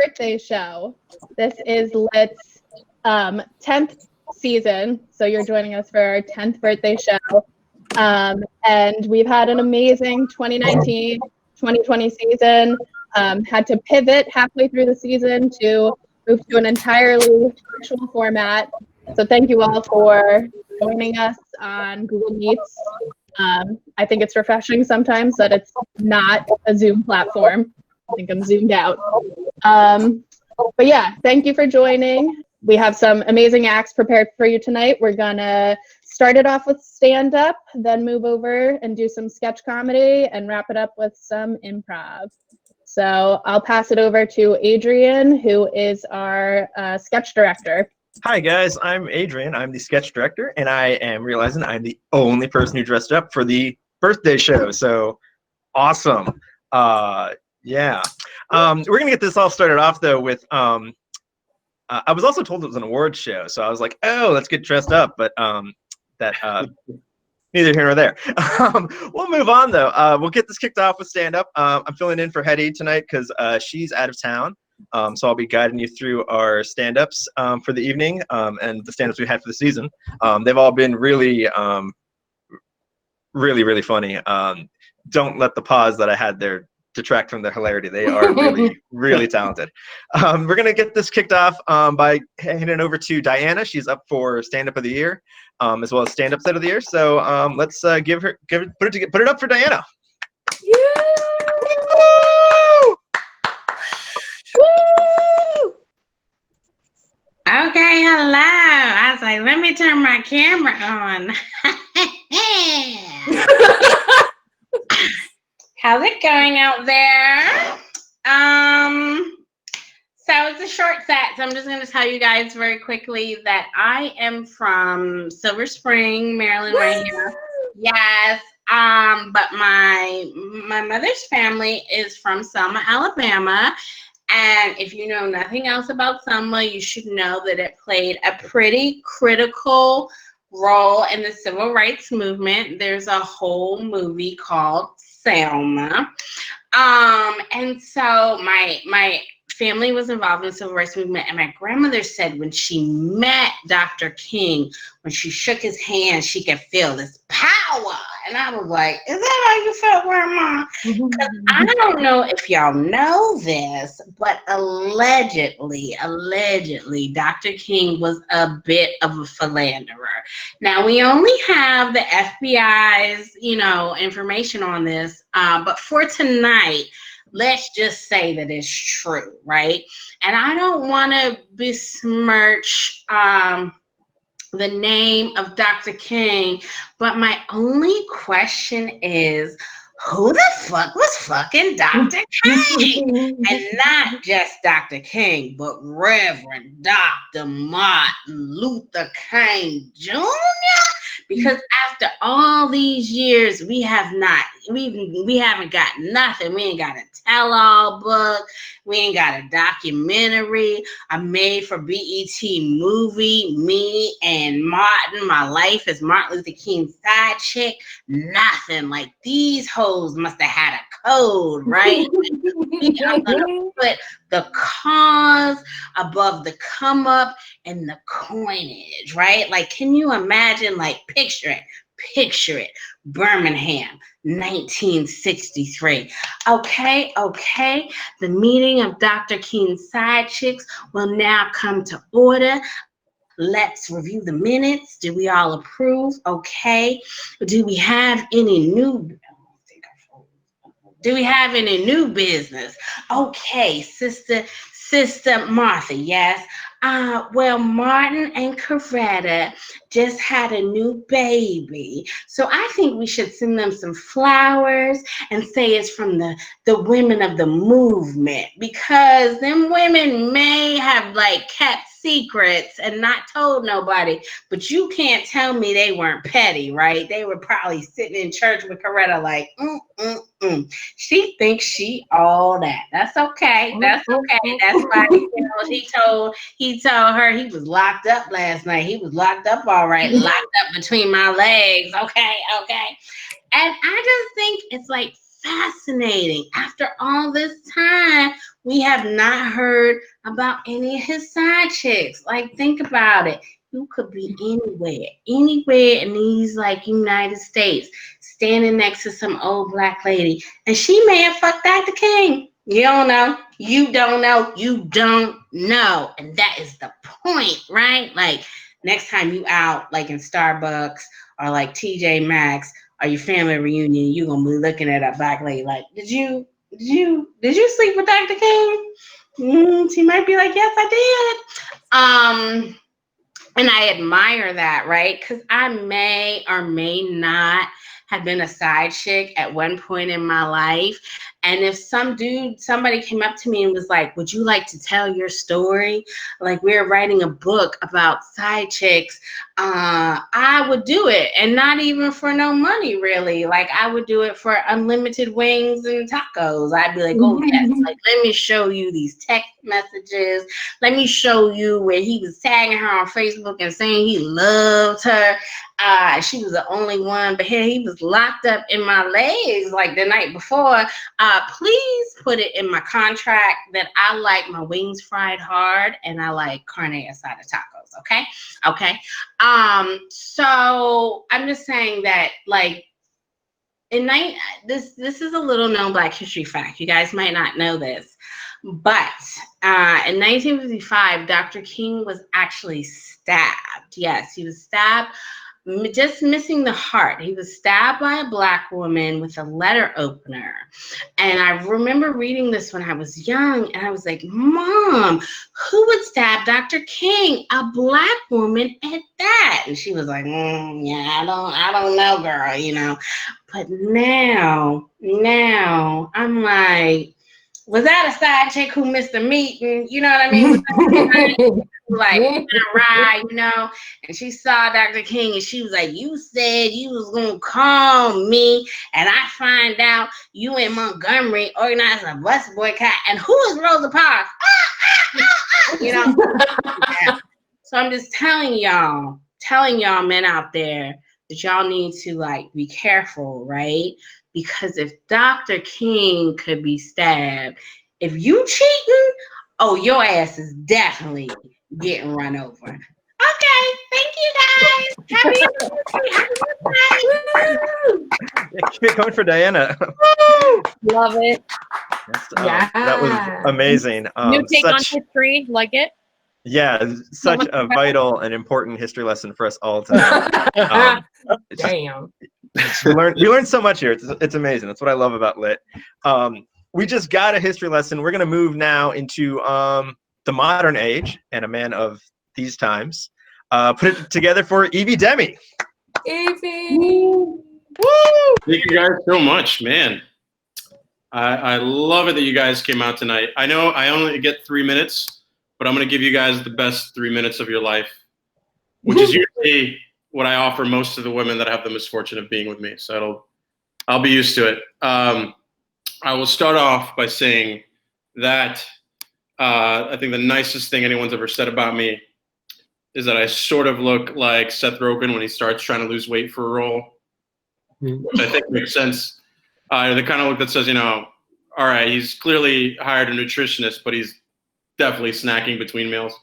birthday show. This is Lit's 10th season, so you're joining us for our 10th birthday show. And we've had an amazing 2019-2020 season. Had to pivot halfway through the season to move to an entirely virtual format. So thank you all for joining us on Google Meets. I think it's refreshing sometimes that it's not a Zoom platform. I think I'm zoomed out. But yeah, thank you for joining. We have some amazing acts prepared for you tonight. We're gonna start it off with stand-up, then move over and do some sketch comedy, and wrap it up with some improv. So I'll pass it over to Adrian, who is our sketch director. Hi guys, I'm Adrian. I'm the sketch director, and I am realizing I'm the only person who dressed up for the birthday show. So awesome. Yeah. We're gonna get this all started off though with I was also told it was an awards show, so I was like, oh, let's get dressed up, but neither here nor there. We'll move on though. We'll get this kicked off with stand-up. I'm filling in for Hetty tonight because she's out of town. So I'll be guiding you through our stand-ups for the evening and the stand-ups we had for the season. They've all been really, really funny. Don't let the pause that I had there detract from their hilarity. They are really, really talented. We're going to get this kicked off by handing it over to Diana. She's up for stand-up of the year as well as stand-up set of the year. So let's put it up for Diana. Yeah. Woo! Okay, hello. I was like, let me turn my camera on. How's it going out there? So it's a short set, so I'm just going to tell you guys very quickly that I am from Silver Spring, Maryland, right here. Yes. But my mother's family is from Selma, Alabama. And if you know nothing else about Selma, you should know that it played a pretty critical role in the civil rights movement. There's a whole movie called Selma. And so my family was involved in the civil rights movement, and my grandmother said when she met Dr. King, when she shook his hand, she could feel this power. And I was like, is that how you felt, Grandma? I don't know if y'all know this, but allegedly, Dr. King was a bit of a philanderer. Now, we only have the FBI's, information on this, but for tonight, let's just say that it's true, right? And I don't want to besmirch the name of Dr. King, but my only question is, who the fuck was fucking Dr. King? And not just Dr. King, but Reverend Dr. Martin Luther King Jr.? Because after all these years, we haven't got nothing. We ain't got a tell-all book. We ain't got a documentary, a made-for-BET movie, me and Martin, my life as Martin Luther King's side chick. Nothing. Like, these hoes must have had a code, right? I'm gonna put the cause above the come up and the coinage, right? Like, can you imagine, like, picture it, Birmingham, 1963. Okay, the meeting of Dr. King's side chicks will now come to order. Let's review the minutes. Do we all approve? Okay. Do we have any new business? Okay, Sister Martha, yes. Well, Martin and Coretta just had a new baby. So I think we should send them some flowers and say it's from the women of the movement, because them women may have kept secrets and not told nobody, but you can't tell me they weren't petty, right? They were probably sitting in church with Coretta like, she thinks she all that. That's okay. That's okay. That's why he told her he was locked up last night. He was locked up all right, locked up between my legs. Okay. And I just think it's fascinating. After all this time, we have not heard about any of his side chicks. Like, think about it. You could be anywhere in these like United States, standing next to some old black lady, and she may have fucked Dr. King. You don't know. You don't know. You don't know. And that is the point, right? Like, next time you out, like in Starbucks or like TJ Maxx or your family reunion, you're gonna be looking at a black lady like, did you sleep with Dr. King? She might be like, yes, I did. And I admire that, right? Because I may or may not have been a side chick at one point in my life. And if somebody came up to me and was like, would you like to tell your story? Like, we're writing a book about side chicks. I would do it, and not even for no money, really. Like, I would do it for unlimited wings and tacos. I'd be like, oh, yes, like, let me show you these text messages. Let me show you where he was tagging her on Facebook and saying he loved her. She was the only one, but here he was locked up in my legs like the night before. Please put it in my contract that I like my wings fried hard and I like carne asada tacos. Okay. So I'm just saying that, like, this is a little known Black history fact. You guys might not know this, but in 1955, Dr. King was actually stabbed. Yes, he was stabbed, just missing the heart. He was stabbed by a Black woman with a letter opener. And I remember reading this when I was young, and I was like, Mom, who would stab Dr. King? A Black woman at that. And she was like, yeah, I don't know, girl, you know. But now I'm like, was that a side chick who missed a meeting? You know what I mean? Like, a ride, you know? And she saw Dr. King and she was like, you said you was going to call me, and I find out you in Montgomery organizing a bus boycott. And who is Rosa Parks? You know? Yeah. So I'm just telling y'all men out there that y'all need to, like, be careful, right? Because if Dr. King could be stabbed, if you cheating, oh, your ass is definitely getting run over. Okay, thank you guys. Happy Yeah, keep it going for Diana. Love it. That was amazing. New take on history, like it? Yeah, such a vital and important history lesson for us all tonight. Damn. We learned so much here. It's amazing. That's what I love about Lit. We just got a history lesson. We're going to move now into the modern age and a man of these times. Put it together for Evie Demi. Evie! Woo! Thank you guys so much, man. I love it that you guys came out tonight. I know I only get 3 minutes, but I'm going to give you guys the best 3 minutes of your life, which is usually what I offer most of the women that have the misfortune of being with me. So I'll be used to it. I will start off by saying that I think the nicest thing anyone's ever said about me is that I sort of look like Seth Rogen when he starts trying to lose weight for a role, which I think makes sense. The kind of look that says, you know, all right, he's clearly hired a nutritionist, but he's definitely snacking between meals.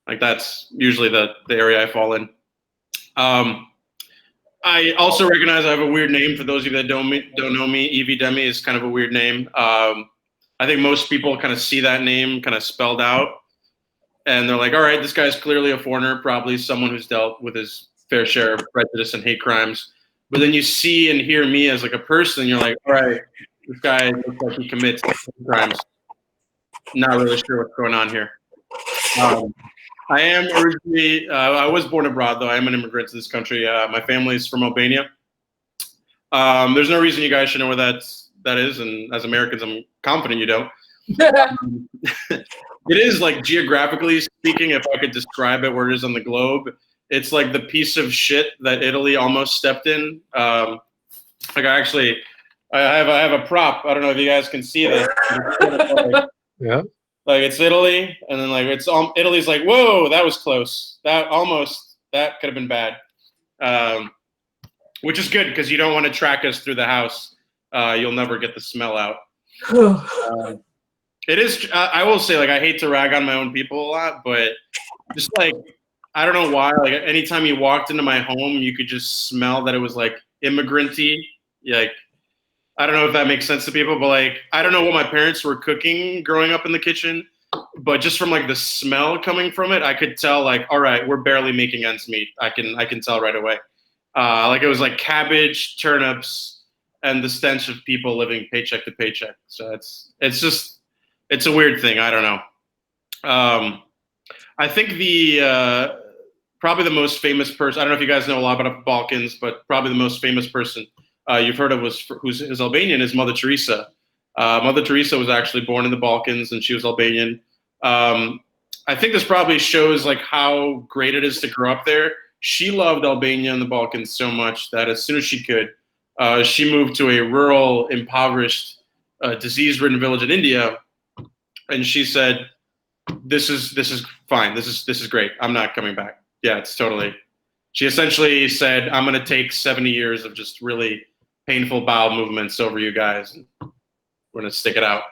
Like, that's usually the area I fall in. I also recognize I have a weird name. For those of you that don't know me, Evie Demi is kind of a weird name. I think most people kind of see that name kind of spelled out, and they're like, all right, this guy's clearly a foreigner, probably someone who's dealt with his fair share of prejudice and hate crimes. But then you see and hear me as like a person, you're like, all right, this guy looks like he commits hate crimes. Not really sure what's going on here. I am originally, I was born abroad, though. I am an immigrant to this country. My family is from Albania. There's no reason you guys should know where that is, and as Americans, I'm confident you don't. It is, like, geographically speaking, if I could describe it where it is on the globe, it's like the piece of shit that Italy almost stepped in. Like, I have a prop. I don't know if you guys can see this. Yeah. Like, it's Italy, and then like Italy's like, whoa, that was close. That could have been bad. Which is good because you don't want to track us through the house you'll never get the smell out. It is. I will say, like, I hate to rag on my own people a lot, but just like, I don't know why. Like, anytime you walked into my home, you could just smell that it was like immigrant-y. Like, I don't know if that makes sense to people, but like, I don't know what my parents were cooking growing up in the kitchen, but just from like the smell coming from it, I could tell like, all right, we're barely making ends meet. I can tell right away. Like it was like cabbage, turnips, and the stench of people living paycheck to paycheck. So it's a weird thing. I don't know. I think probably the most famous person. I don't know if you guys know a lot about the Balkans, but probably the most famous person you've heard of who's Albanian is Mother Teresa. Mother Teresa was actually born in the Balkans, and she was Albanian. I think this probably shows like how great it is to grow up there. She loved Albania and the Balkans so much that as soon as she could, she moved to a rural, impoverished, disease-ridden village in India, and she said, "This is fine. This is great. I'm not coming back." Yeah, it's totally. She essentially said, "I'm going to take 70 years of just really painful bowel movements over you guys. We're going to stick it out."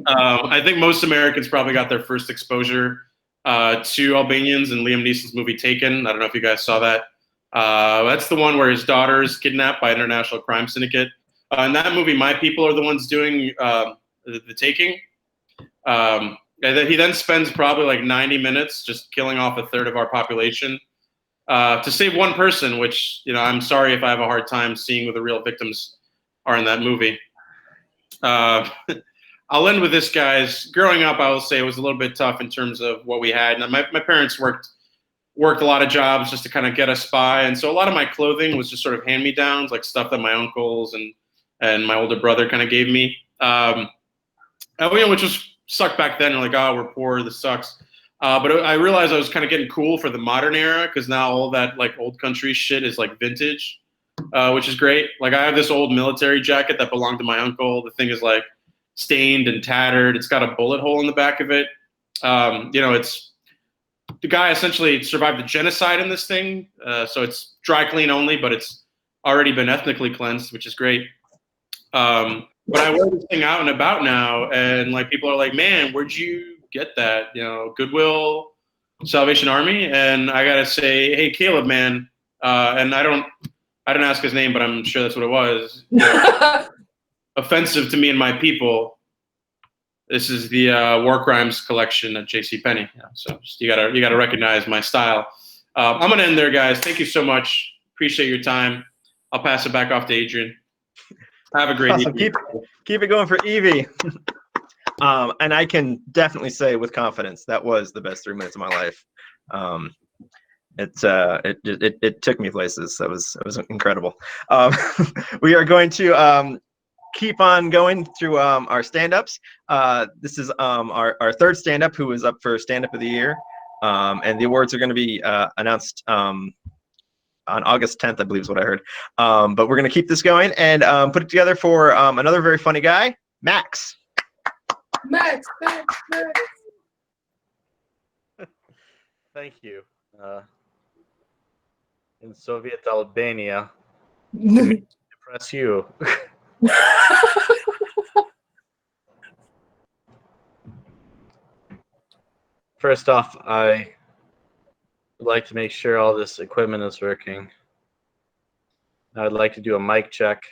I think most Americans probably got their first exposure to Albanians in Liam Neeson's movie Taken. I don't know if you guys saw that. That's the one where his daughter is kidnapped by an international crime syndicate. In that movie, my people are the ones doing the taking. And then he then spends probably like 90 minutes just killing off a third of our population to save one person, which, you know, I'm sorry if I have a hard time seeing who the real victims are in that movie. I'll end with this, guys. Growing up, I will say it was a little bit tough in terms of what we had. And my parents worked a lot of jobs just to kind of get us by. And so a lot of my clothing was just sort of hand-me-downs, like stuff that my uncles and my older brother kind of gave me. Which was sucked back then. Like, oh, we're poor, this sucks. But I realized I was kind of getting cool for the modern era because now all that like old country shit is like vintage, which is great. Like I have this old military jacket that belonged to my uncle. The thing is like stained and tattered. It's got a bullet hole in the back of it. It's the guy essentially survived the genocide in this thing. So it's dry clean only, but it's already been ethnically cleansed, which is great. But I wear this thing out and about now, and like people are like, "Man, where'd you get that?" You know, Goodwill, Salvation Army, and I gotta say, hey, Caleb, man, and I didn't ask his name, but I'm sure that's what it was. You know, offensive to me and my people. This is the War Crimes collection at JCPenney. Yeah, so you gotta recognize my style. I'm gonna end there, guys. Thank you so much. Appreciate your time. I'll pass it back off to Adrian. Have a great evening. Keep it going for Evie. And I can definitely say with confidence that was the best 3 minutes of my life. It took me places. It was incredible. We are going to keep on going through our stand-ups. This is our third stand-up who is up for stand-up of the year. And the awards are going to be announced on August 10th, I believe is what I heard. But we're going to keep this going and put it together for another very funny guy, Max. Max. Thank you. In Soviet Albania, to impress you. First off, I would like to make sure all this equipment is working. I would like to do a mic check.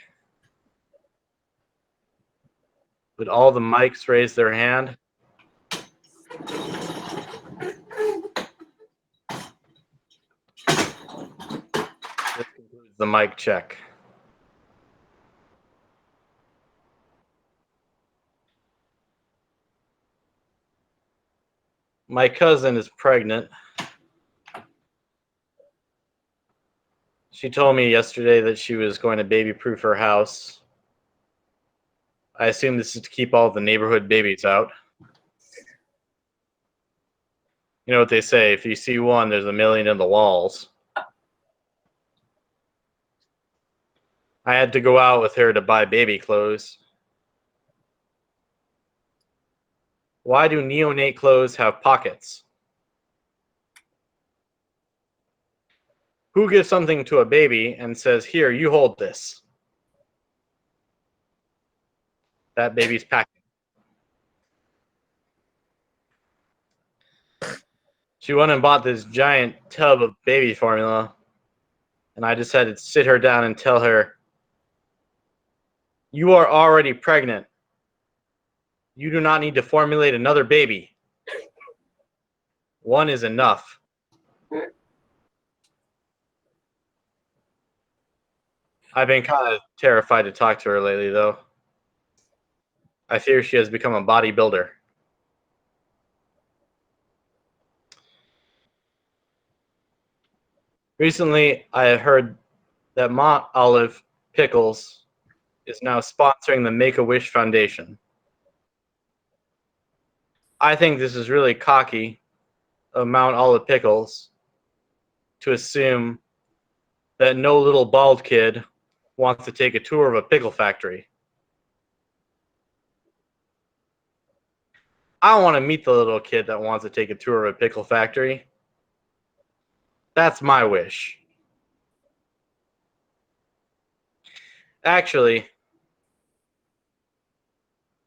Would all the mics raise their hand? This concludes the mic check. My cousin is pregnant. She told me yesterday that she was going to baby-proof her house. I assume this is to keep all the neighborhood babies out. You know what they say, if you see one, there's a million in the walls. I had to go out with her to buy baby clothes. Why do neonate clothes have pockets? Who gives something to a baby and says, "Here, you hold this"? that baby's packing. She went and bought this giant tub of baby formula, and I just had to sit her down and tell her, you are already pregnant. You do not need to formulate another baby. One is enough. I've been kind of terrified to talk to her lately, though. I fear she has become a bodybuilder. Recently, I have heard that Mont Olive Pickles is now sponsoring the Make-A-Wish Foundation. I think this is really cocky of Mount Olive Pickles to assume that no little bald kid wants to take a tour of a pickle factory. I want to meet the little kid that wants to take a tour of a pickle factory. That's my wish. Actually,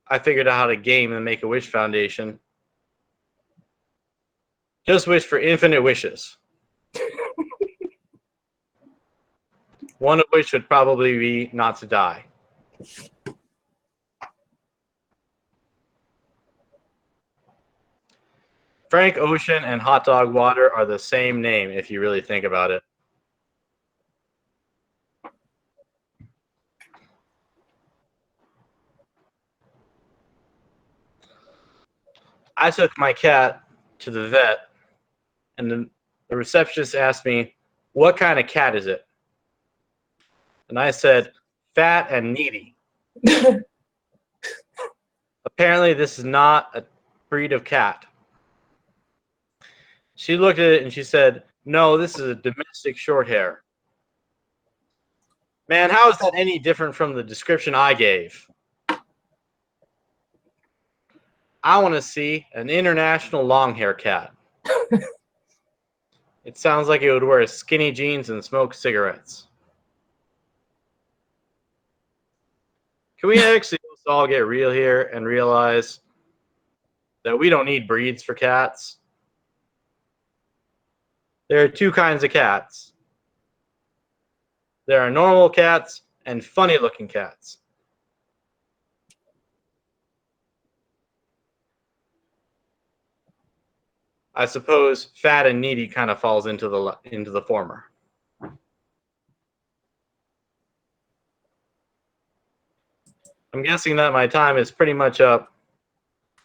I figured out how to game the Make-A-Wish Foundation. Just wish for infinite wishes. One of which would probably be not to die. Frank Ocean and Hot Dog Water are the same name if you really think about it. I took my cat to the vet, and the receptionist asked me, what kind of cat is it? And I said, fat and needy. Apparently, this is not a breed of cat. She looked at it and she said, no, this is a domestic short hair. Man, how is that any different from the description I gave? I want to see an international long hair cat. It sounds like it would wear skinny jeans and smoke cigarettes. Can we actually all get real here and realize that we don't need breeds for cats? There are two kinds of cats. There are normal cats and funny-looking cats. I suppose fat and needy kind of falls into the former. I'm guessing that my time is pretty much up,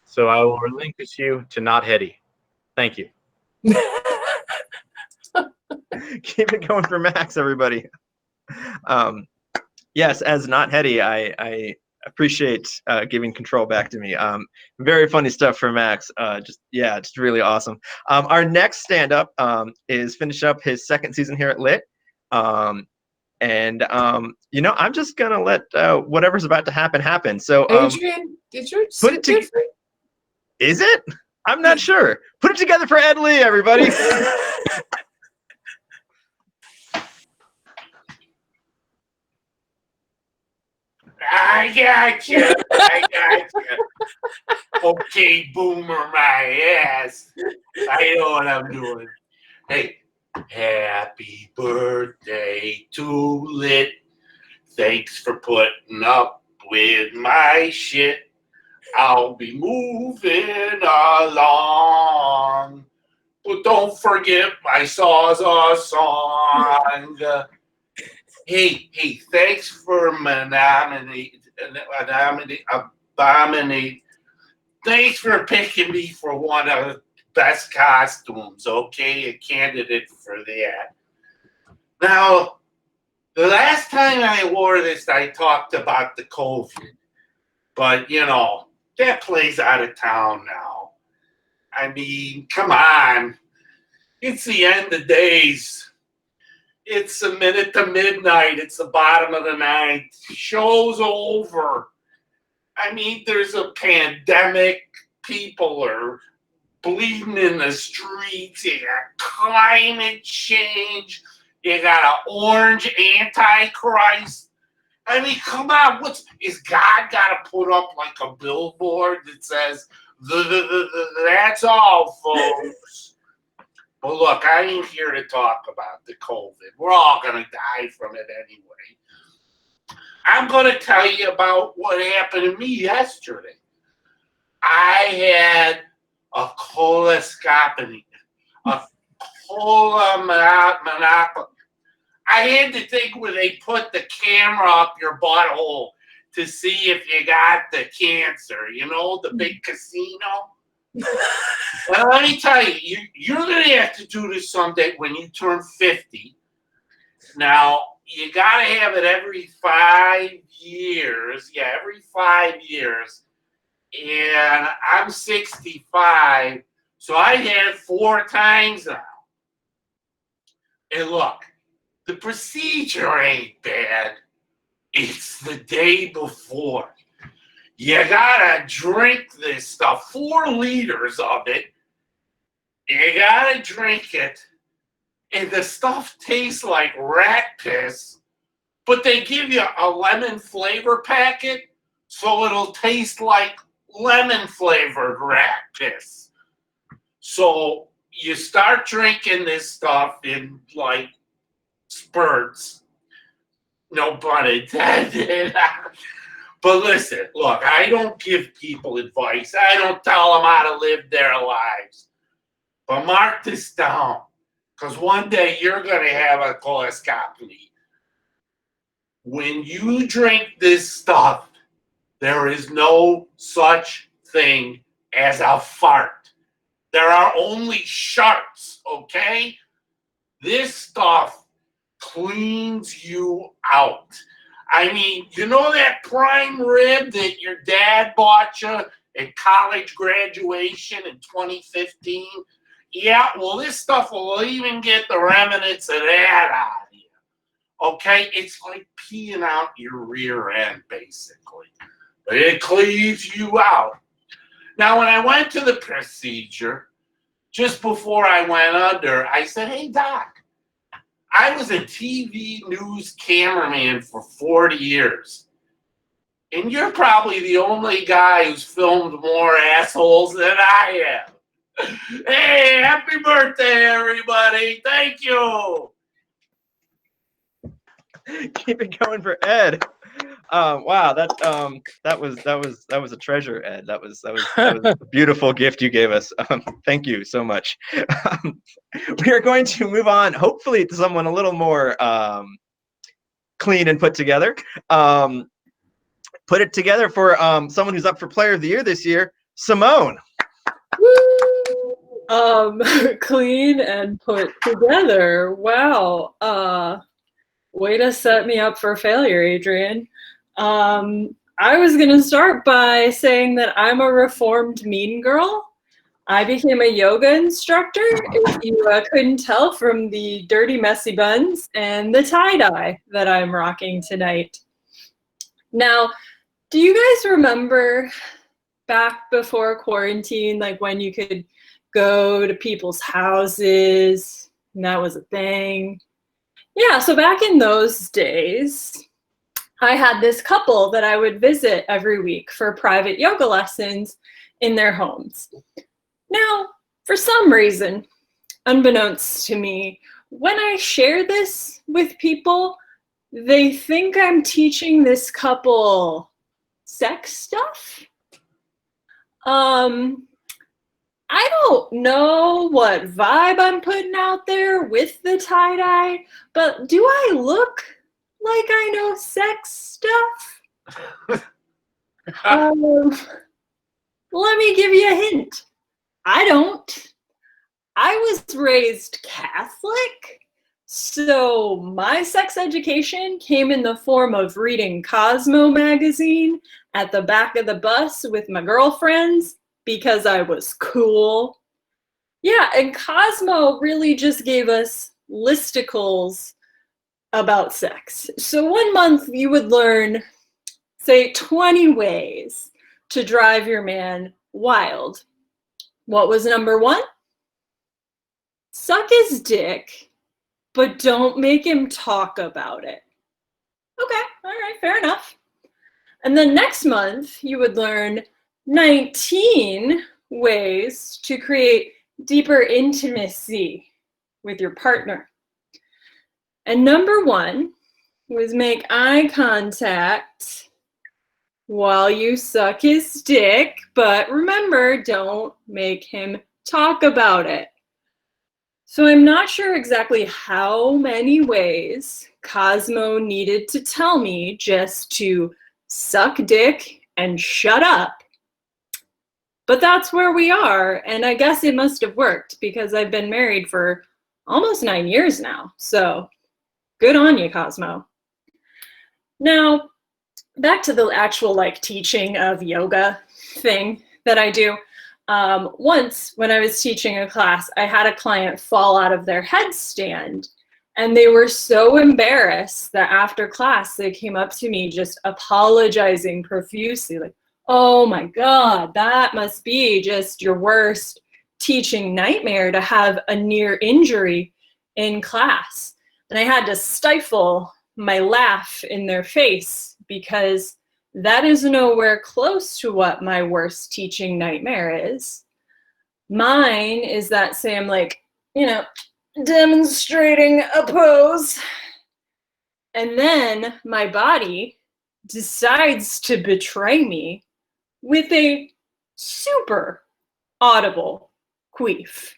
so I will relinquish you to Not Hetty. Thank you. Keep it going for Max, everybody. Yes, as Not Hetty, I appreciate giving control back to me. Very funny stuff for Max. Just really awesome. Our next stand-up is finish up his second season here at Lit. I'm just gonna let whatever's about to happen. So Adrian, did you put it together? Is it? I'm not sure. Put it together for Ed Lee, everybody. I got you. Okay, boomer my ass. I know what I'm doing. Hey, happy birthday to Lit. Thanks for putting up with my shit. I'll be moving along. But don't forget my Sawsaw song. Hey, thanks for Abominate. Thanks for picking me for one of the best costumes, okay? A candidate for that. Now, the last time I wore this, I talked about the COVID. But, that plays out of town now. I mean, come on. It's the end of days. It's a minute to midnight. It's the bottom of the night. Show's over. I mean, there's a pandemic. People are bleeding in the streets. You got climate change. You got an orange antichrist. I mean, come on. Is God got to put up like a billboard that says, that's all, folks? But look, I ain't here to talk about the COVID. We're all going to die from it anyway. I'm going to tell you about what happened to me yesterday. I had a coloscopy, a colonoscopy. I had the thing where they put the camera up your butthole to see if you got the cancer, you know, the big casino. Well, let me tell you, you're going to have to do this someday when you turn 50. Now, you got to have it every 5 years. Yeah, every 5 years. And I'm 65, so I had it 4 times now. And look, the procedure ain't bad. It's the day before. You gotta drink this stuff, 4 liters of it. You gotta drink it. And the stuff tastes like rat piss, but they give you a lemon flavor packet, so it'll taste like lemon flavored rat piss. So you start drinking this stuff in like spurts. No pun intended. But listen, look, I don't give people advice. I don't tell them how to live their lives. But mark this down, because one day you're going to have a coloscopy. When you drink this stuff, there is no such thing as a fart. There are only sharts, okay? This stuff cleans you out. I mean, you know that prime rib that your dad bought you at college graduation in 2015? Yeah, well, this stuff will even get the remnants of that out of you. Okay? It's like peeing out your rear end, basically. But it cleans you out. Now, when I went to the procedure, just before I went under, I said, hey, Doc, I was a TV news cameraman for 40 years. And you're probably the only guy who's filmed more assholes than I am. Hey, happy birthday, everybody. Thank you. Keep it going for Ed. Wow, that was a treasure, Ed. That was a beautiful gift you gave us. Thank you so much. We are going to move on, hopefully, to someone a little more clean and put together. Put it together for someone who's up for Player of the Year this year, Simone. Clean and put together. Wow. Way to set me up for failure, Adrian. I was going to start by saying that I'm a reformed mean girl. I became a yoga instructor, if you couldn't tell from the dirty, messy buns and the tie-dye that I'm rocking tonight. Now, do you guys remember back before quarantine, like when you could go to people's houses and that was a thing? Yeah, so back in those days, I had this couple that I would visit every week for private yoga lessons in their homes. Now, for some reason, unbeknownst to me, when I share this with people, they think I'm teaching this couple sex stuff. I don't know what vibe I'm putting out there with the tie-dye, but do I look like I know sex stuff? Let me give you a hint. I don't. I was raised Catholic, so my sex education came in the form of reading Cosmo magazine at the back of the bus with my girlfriends because I was cool. Yeah, and Cosmo really just gave us listicles about sex. So 1 month you would learn, say, 20 ways to drive your man wild. What was number 1? Suck his dick, but don't make him talk about it. Okay, all right, fair enough. And then next month, you would learn 19 ways to create deeper intimacy with your partner. And number 1 was make eye contact while you suck his dick, but remember, don't make him talk about it. So I'm not sure exactly how many ways Cosmo needed to tell me just to suck dick and shut up. But that's where we are, and I guess it must have worked because I've been married for almost 9 years now. So good on you, Cosmo. Now, back to the actual like teaching of yoga thing that I do. Once when I was teaching a class, I had a client fall out of their headstand, and they were so embarrassed that after class they came up to me just apologizing profusely, like, oh my God, that must be just your worst teaching nightmare to have a near injury in class. And I had to stifle my laugh in their face because that is nowhere close to what my worst teaching nightmare is. Mine is that, say I'm like, demonstrating a pose, and then my body decides to betray me with a super audible queef.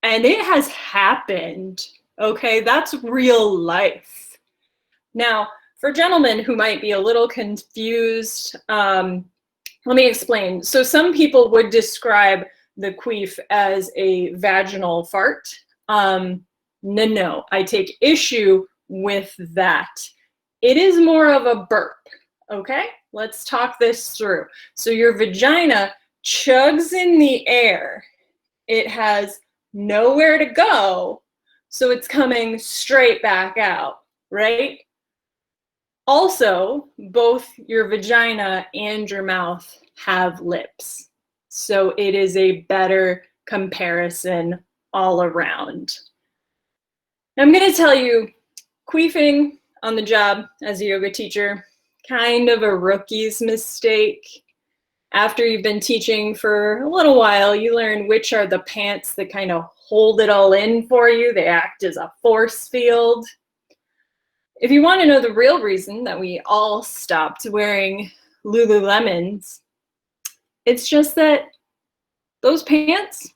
And it has happened, okay? That's real life. Now, for gentlemen who might be a little confused, let me explain. So some people would describe the queef as a vaginal fart. No, I take issue with that. It is more of a burp, okay? Let's talk this through. So your vagina chugs in the air. It has nowhere to go, so it's coming straight back out, right? Also, both your vagina and your mouth have lips, so it is a better comparison all around. I'm going to tell you, queefing on the job as a yoga teacher, kind of a rookie's mistake. After you've been teaching for a little while, you learn which are the pants that kind of hold it all in for you. They act as a force field. If you want to know the real reason that we all stopped wearing Lululemons, it's just that those pants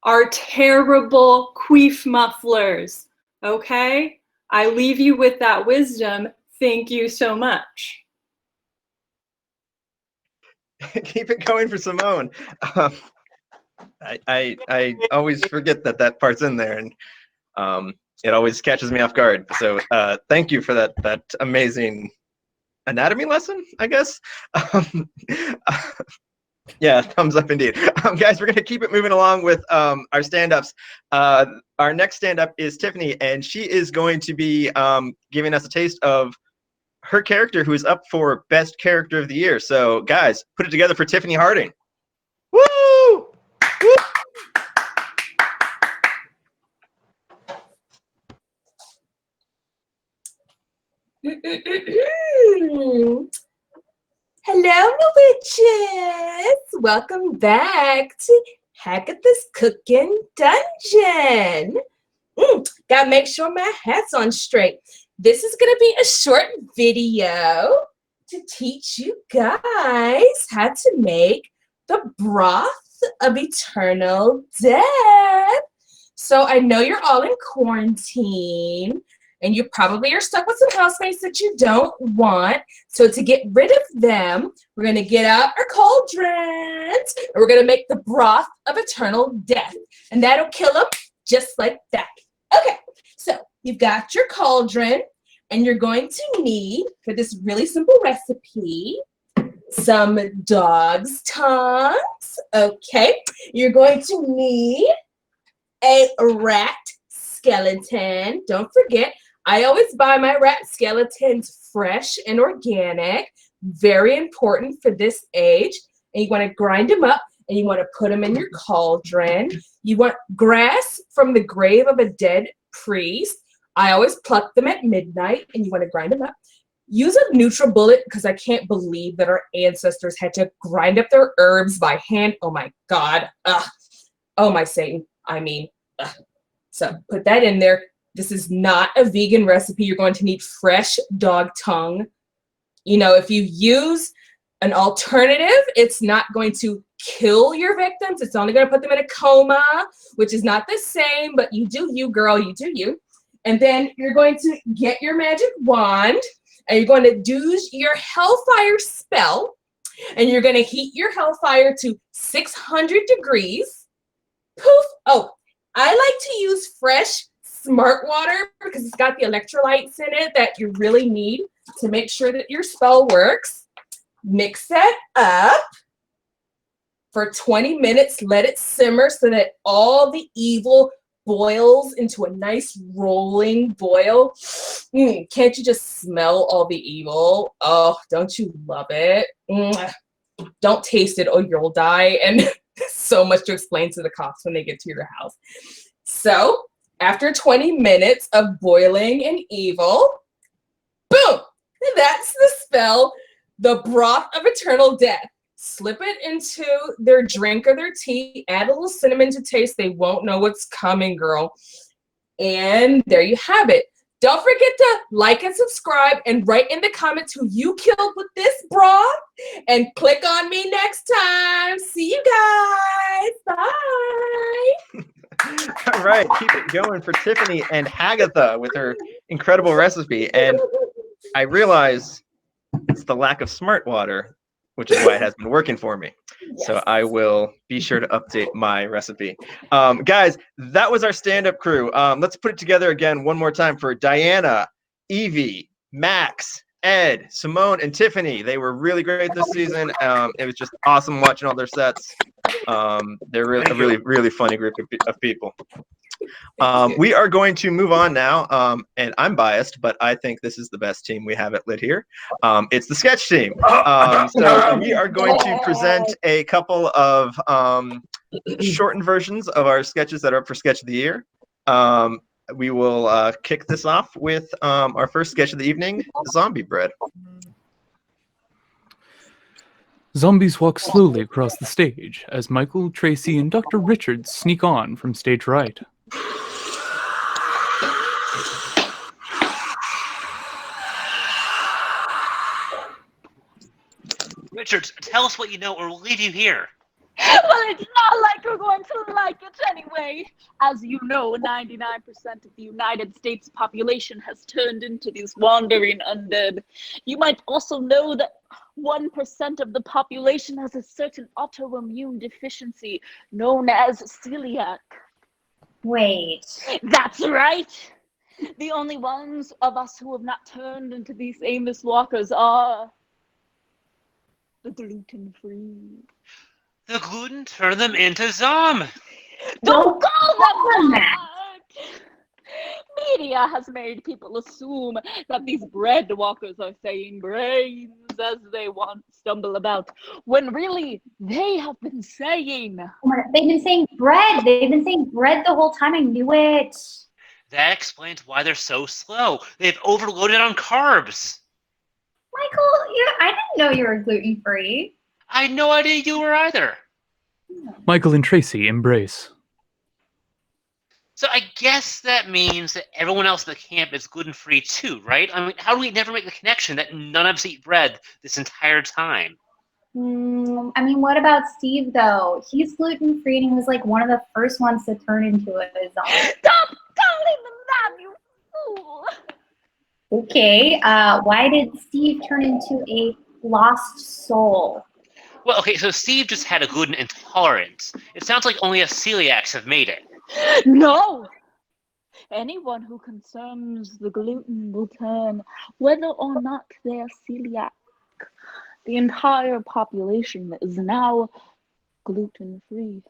are terrible queef mufflers, okay? I leave you with that wisdom. Thank you so much. Keep it going for Simone. I always forget that part's in there, and it always catches me off guard. So thank you for that amazing anatomy lesson, I guess. Yeah, thumbs up indeed. Guys, we're going to keep it moving along with our stand-ups. Our next stand-up is Tiffany, and she is going to be giving us a taste of her character, who is up for Best Character of the Year. So, guys, put it together for Tiffany Harding. Woo! Woo! Hello, witches! Welcome back to Hagatha's Cooking Dungeon. Gotta make sure my hat's on straight. This is gonna be a short video to teach you guys how to make the broth of eternal death. So I know you're all in quarantine, and you probably are stuck with some housemates that you don't want. So to get rid of them, we're gonna get out our cauldrons, and we're gonna make the broth of eternal death. And that'll kill them just like that. Okay, so you've got your cauldron, and you're going to need, for this really simple recipe, some dog's tongues. Okay, you're going to need a rat skeleton. Don't forget, I always buy my rat skeletons fresh and organic. Very important for this age. And you want to grind them up, and you want to put them in your cauldron. You want grass from the grave of a dead priest. I always pluck them at midnight, and you want to grind them up. Use a NutriBullet because I can't believe that our ancestors had to grind up their herbs by hand. Oh my God. Ugh. Oh my Satan. I mean, ugh. So put that in there. This is not a vegan recipe. You're going to need fresh dog tongue. You know, if you use an alternative, it's not going to kill your victims. It's only going to put them in a coma, which is not the same, but you do you, girl, you do you. And then you're going to get your magic wand, and you're going to do your Hellfire spell, and you're going to heat your Hellfire to 600 degrees. Poof. Oh, I like to use fresh smart water because it's got the electrolytes in it that you really need to make sure that your spell works. Mix that up for 20 minutes. Let it simmer so that all the evil boils into a nice rolling boil. Can't you just smell all the evil? Oh, don't you love it? Don't taste it or you'll die. And so much to explain to the cops when they get to your house. So after 20 minutes of boiling and evil, boom, that's the spell, the broth of eternal death. Slip it into their drink or their tea, add a little cinnamon to taste. They won't know what's coming, girl. And there you have it. Don't forget to like and subscribe and write in the comments who you killed with this broth. And click on me next time. See you guys. Bye. All right, keep it going for Tiffany and Hagatha with her incredible recipe. And I realize it's the lack of smart water, which is why it has been working for me. Yes. So I will be sure to update my recipe. Guys, that was our stand-up crew. Let's put it together again one more time for Diana, Evie, Max, Ed, Simone, and Tiffany. They were really great this season. It was just awesome watching all their sets. They're a really funny group of people. We are going to move on now, and I'm biased, but I think this is the best team we have at Lit here. It's the sketch team. So we are going to present a couple of shortened versions of our sketches that are up for Sketch of the Year. We will kick this off with our first sketch of the evening, Zombie Bread. Zombies walk slowly across the stage as Michael, Tracy, and Dr. Richards sneak on from stage right. Richards, tell us what you know or we'll leave you here. Well, it's not like we're going to like it anyway. As you know, 99% of the United States population has turned into these wandering undead. You might also know that 1% of the population has a certain autoimmune deficiency known as celiac. Wait. That's right. The only ones of us who have not turned into these aimless walkers are the gluten-free. The gluten turned them into Zom. Don't call them that! Media has made people assume that these bread walkers are saying brains as they stumble about, when really they have been saying... Oh my God, they've been saying bread. They've been saying bread the whole time. I knew it. That explains why they're so slow. They've overloaded on carbs. Michael, I didn't know you were gluten-free. I had no idea you were either. Michael and Tracy embrace. So I guess that means that everyone else in the camp is gluten-free too, right? I mean, how do we never make the connection that none of us eat bread this entire time? I mean, what about Steve, though? He's gluten-free, and he was like one of the first ones to turn into a zombie. Stop calling them that, you fool! Okay, why did Steve turn into a lost soul? Well, okay, so Steve just had a gluten intolerance. It sounds like only us celiacs have made it. No! Anyone who consumes the gluten will turn, whether or not they are celiac. The entire population is now gluten-free.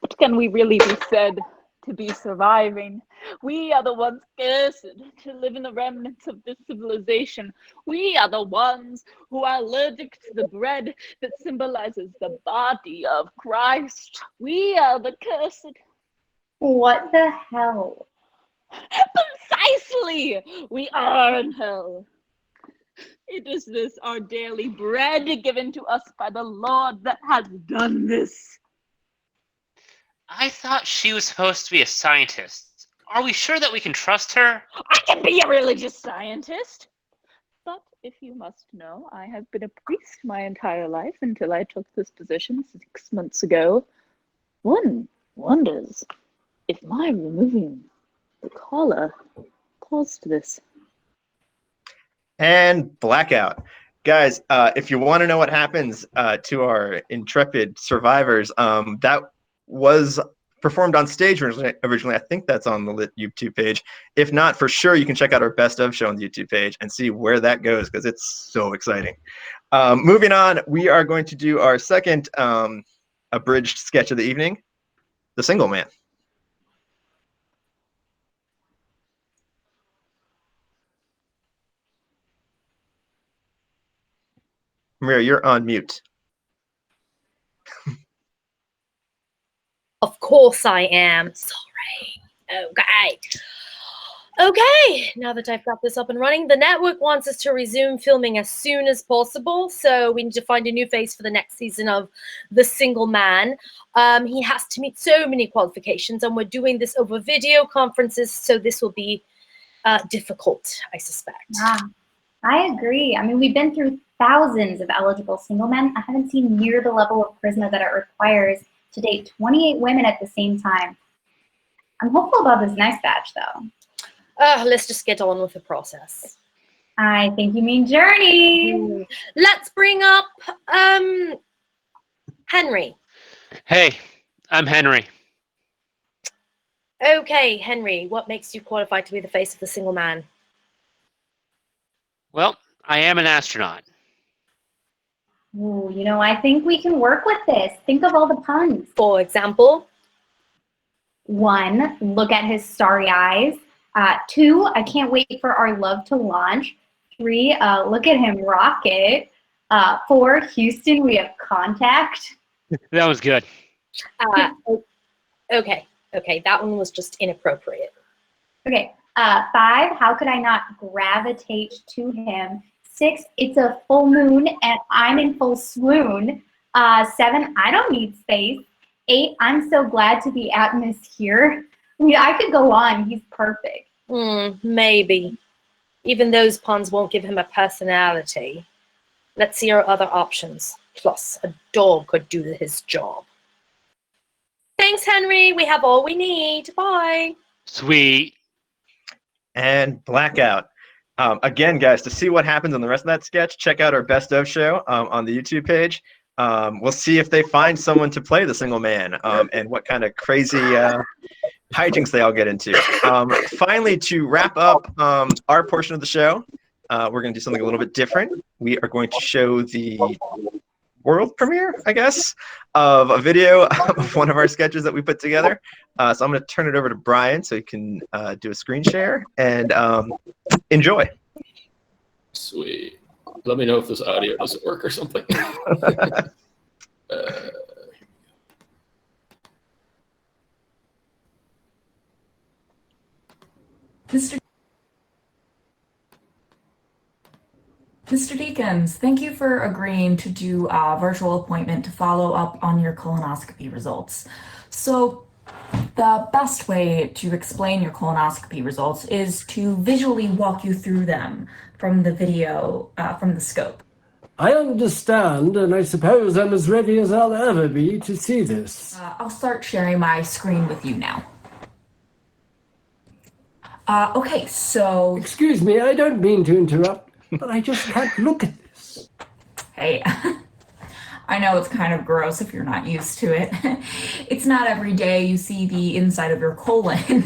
But can we really be said to be surviving? We are the ones cursed to live in the remnants of this civilization. We are the ones who are allergic to the bread that symbolizes the body of Christ. We are the cursed. What the hell? Besides Precisely! We are in hell. It is this, our daily bread given to us by the Lord, that has done this. I thought she was supposed to be a scientist. Are we sure that we can trust her? I can be a religious scientist. But if you must know, I have been a priest my entire life until I took this position 6 months ago. One wonders if my removing the collar caused this. And blackout. Guys, if you want to know what happens to our intrepid survivors, that was performed on stage originally. I think that's on the Lit YouTube page. If not, for sure, you can check out our Best of show on the YouTube page and see where that goes, because it's so exciting. Moving on, we are going to do our second abridged sketch of the evening, The Single Man. Maria, you're on mute. Of course I am. Sorry. Okay, now that I've got this up and running, the network wants us to resume filming as soon as possible, so we need to find a new face for the next season of The Single Man. He has to meet so many qualifications, and we're doing this over video conferences, so this will be difficult, I suspect. Yeah, I agree. I mean, we've been through thousands of eligible single men. I haven't seen near the level of charisma that it requires to date 28 women at the same time. I'm hopeful about this next batch, though. Let's just get on with the process. I think you mean Journey. Let's bring up Henry. Hey, I'm Henry. Okay, Henry, what makes you qualified to be the face of The Single Man? Well, I am an astronaut. Ooh, you know, I think we can work with this. Think of all the puns. For example? 1, look at his starry eyes. 2, I can't wait for our love to launch. 3, look at him rocket. 4, Houston, we have contact. That was good. Okay, that one was just inappropriate. Okay, 5, how could I not gravitate to him? 6, it's a full moon and I'm in full swoon. 7, I don't need space. 8, I'm so glad to be atmosphere. I mean, I could go on. He's perfect. Maybe. Even those puns won't give him a personality. Let's see our other options. Plus, a dog could do his job. Thanks, Henry. We have all we need. Bye. Sweet. And blackout. Again, guys, to see what happens on the rest of that sketch, check out our Best of show on the YouTube page. We'll see if they find someone to play the single man and what kind of crazy hijinks they all get into. Finally, to wrap up our portion of the show, we're going to do something a little bit different. We are going to show the world premiere, I guess, of a video of one of our sketches that we put together. So I'm going to turn it over to Brian so he can do a screen share and enjoy. Sweet. Let me know if this audio doesn't work or something. Mr. Deakins, thank you for agreeing to do a virtual appointment to follow up on your colonoscopy results. So the best way to explain your colonoscopy results is to visually walk you through them from the video, from the scope. I understand, and I suppose I'm as ready as I'll ever be to see this. I'll start sharing my screen with you now. Okay, so... Excuse me, I don't mean to interrupt, but I just can't look at this. Hey, I know it's kind of gross if you're not used to it. It's not every day you see the inside of your colon,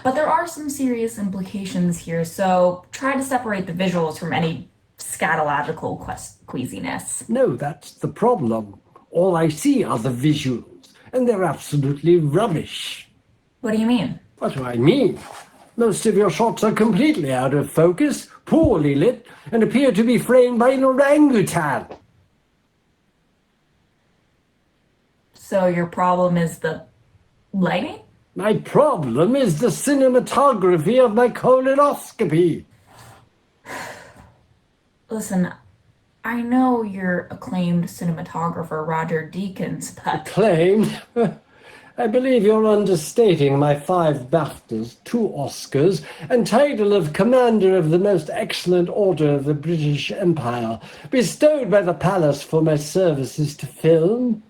but there are some serious implications here, so try to separate the visuals from any scatological queasiness. No, that's the problem. All I see are the visuals, and they're absolutely rubbish. What do you mean? What do I mean? Most of your shots are completely out of focus, poorly lit, and appear to be framed by an orangutan. So your problem is the lighting? My problem is the cinematography of my colonoscopy. Listen, I know you're acclaimed cinematographer Roger Deakins, but Acclaimed? I believe you're understating my 5 BAFTAs, 2 Oscars, and title of Commander of the Most Excellent Order of the British Empire, bestowed by the palace for my services to film.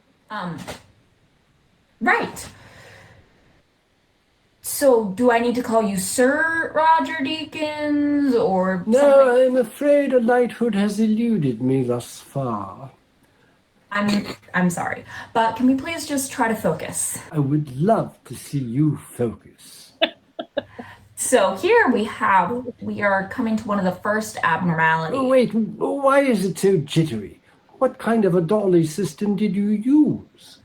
Right. So, do I need to call you Sir Roger Deakins, or something? No, I'm afraid a knighthood has eluded me thus far. I'm sorry, but can we please just try to focus? I would love to see you focus. So here we are coming to one of the first abnormalities. Oh, wait, why is it so jittery? What kind of a dolly system did you use?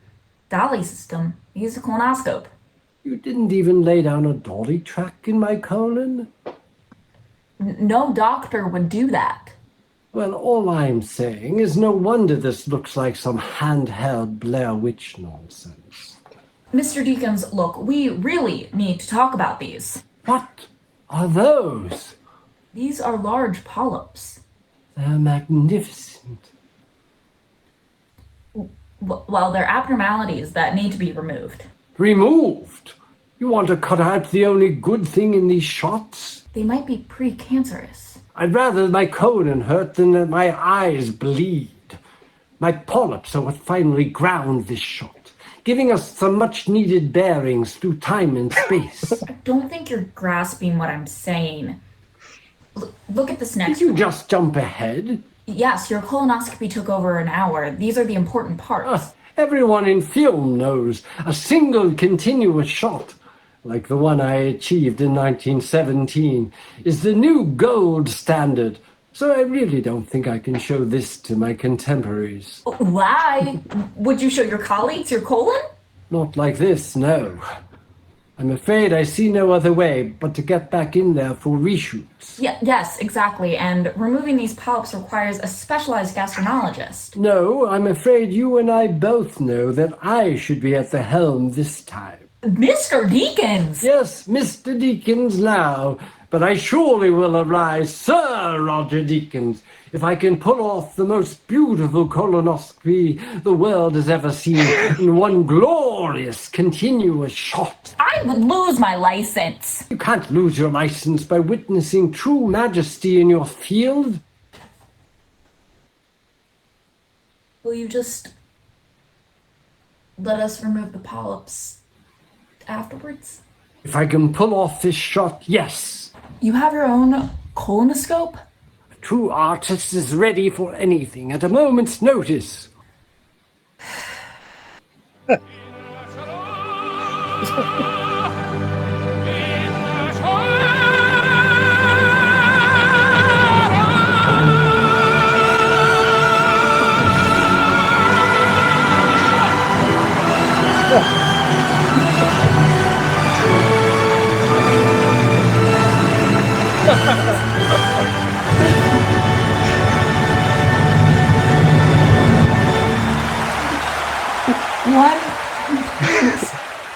Dolly system? I used a colonoscope. You didn't even lay down a dolly track in my colon? No doctor would do that. Well, all I'm saying is no wonder this looks like some handheld Blair Witch nonsense. Mr. Deakins, look, we really need to talk about these. What are those? These are large polyps. They're magnificent. Well, they're abnormalities that need to be removed. Removed? You want to cut out the only good thing in these shots? They might be precancerous. I'd rather my colon hurt than that my eyes bleed. My polyps are what finally ground this shot, giving us some much-needed bearings through time and space. I don't think you're grasping what I'm saying. Look at this next Did you one. just jump ahead? Yes, your colonoscopy took over an hour. These are the important parts. Everyone in film knows a single continuous shot, like the one I achieved in 1917, is the new gold standard. So I really don't think I can show this to my contemporaries. Why? Would you show your colleagues your colon? Not like this, no. I'm afraid I see no other way but to get back in there for reshoots. Yes, exactly. And removing these polyps requires a specialized gastroenterologist. No, I'm afraid you and I both know that I should be at the helm this time. Mr. Deakins! Yes, Mr. Deakins now, but I surely will arise Sir Roger Deakins if I can pull off the most beautiful colonoscopy the world has ever seen in one glorious continuous shot. I would lose my license. You can't lose your license by witnessing true majesty in your field. Will you just let us remove the polyps afterwards? If I can pull off this shot, yes. You have your own colonoscope? A true artist is ready for anything at a moment's notice. One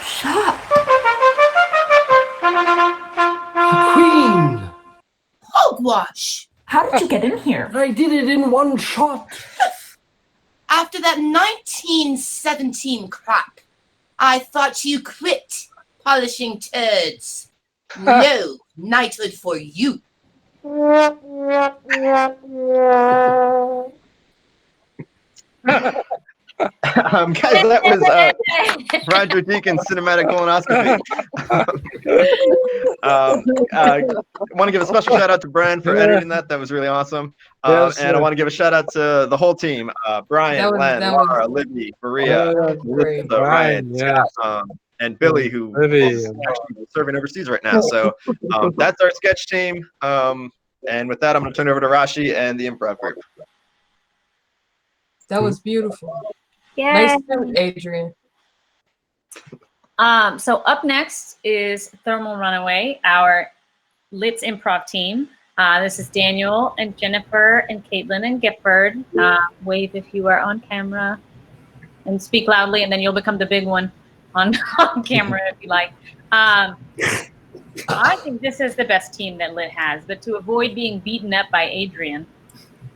shot. Queen! Hogwash! How did you get in here? I did it in one shot. After that 1917 crap, I thought you quit polishing turds. No knighthood for you. Guys, that was Roger Deakins' cinematic colonoscopy. Want to give a special shout out to Brian for editing that. That was really awesome. Yes, and I want to give a shout out to the whole team: Brian, Len, Laura, Libby, Maria, Melissa, Ryan, and Billy, who is actually serving overseas right now. So that's our sketch team. And with that, I'm going to turn it over to Rashi and the improv group. That was beautiful. Yay. Nice job, Adrian. So up next is Thermal Runaway, our Litz improv team. This is Daniel and Jennifer and Caitlin and Gifford. Wave if you are on camera and speak loudly, and then you'll become the big one. on camera if you like. I think this is the best team that Lit has, but to avoid being beaten up by Adrian,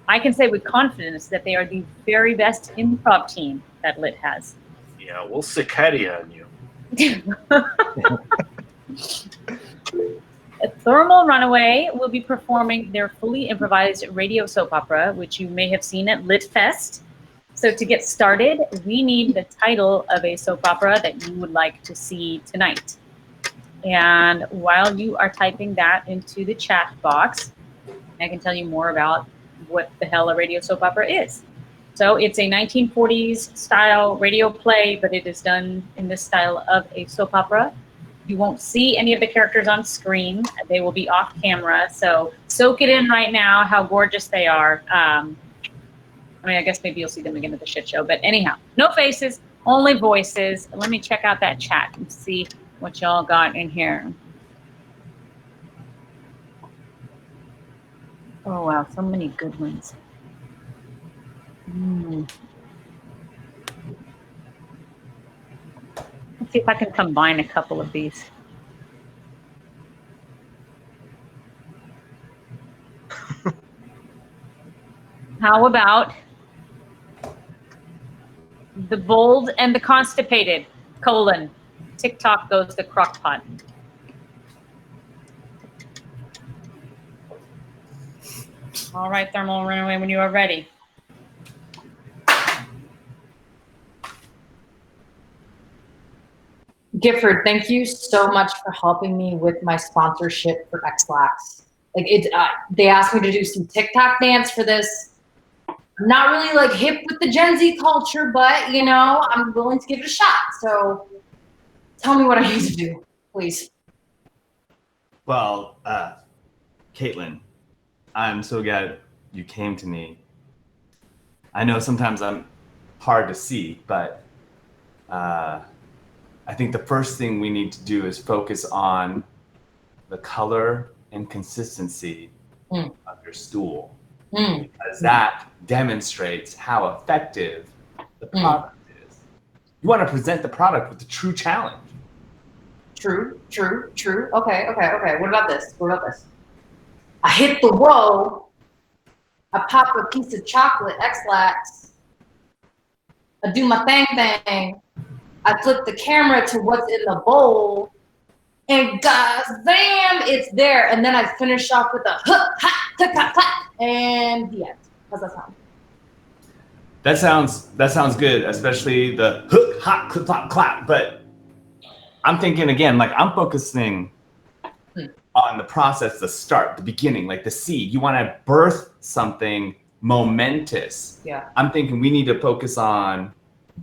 I can say with confidence that they are the very best improv team that Lit has. Yeah, we'll cicada on you. Thermal Runaway will be performing their fully improvised radio soap opera, which you may have seen at Lit Fest. So to get started, we need the title of a soap opera that you would like to see tonight. And while you are typing that into the chat box, I can tell you more about what the hell a radio soap opera is. So it's a 1940s style radio play, but it is done in the style of a soap opera. You won't see any of the characters on screen. They will be off camera. So soak it in right now, how gorgeous they are. I mean, I guess maybe you'll see them again at the shit show. But anyhow, no faces, only voices. Let me check out that chat and see what y'all got in here. Oh, wow. So many good ones. Let's see if I can combine a couple of these. How about the bold and the constipated, TikTok goes the crockpot. All right, Thermal Runaway, when you are ready. Gifford, thank you so much for helping me with my sponsorship for Xlax. Like they asked me to do some TikTok dance for this. I'm not really like hip with the Gen Z culture, but you know, I'm willing to give it a shot. So tell me what I need to do, please. Well, Caitlin, I'm so glad you came to me. I know sometimes I'm hard to see, but I think the first thing we need to do is focus on the color and consistency of your stool, because that demonstrates how effective the product is. You want to present the product with a true challenge. True. Okay. What about this? I hit the whoa. I pop a piece of chocolate, Xlax. I do my thing. I flip the camera to what's in the bowl, and goddamn, it's there. And then I finish off with a hook, ha, click, clap, clap, and the end. How's that sound? That sounds good, especially the hook, hot, clip, clap, clap. But I'm thinking again, like I'm focusing on the process, the start, the beginning, like the seed. You want to birth something momentous. Yeah. I'm thinking we need to focus on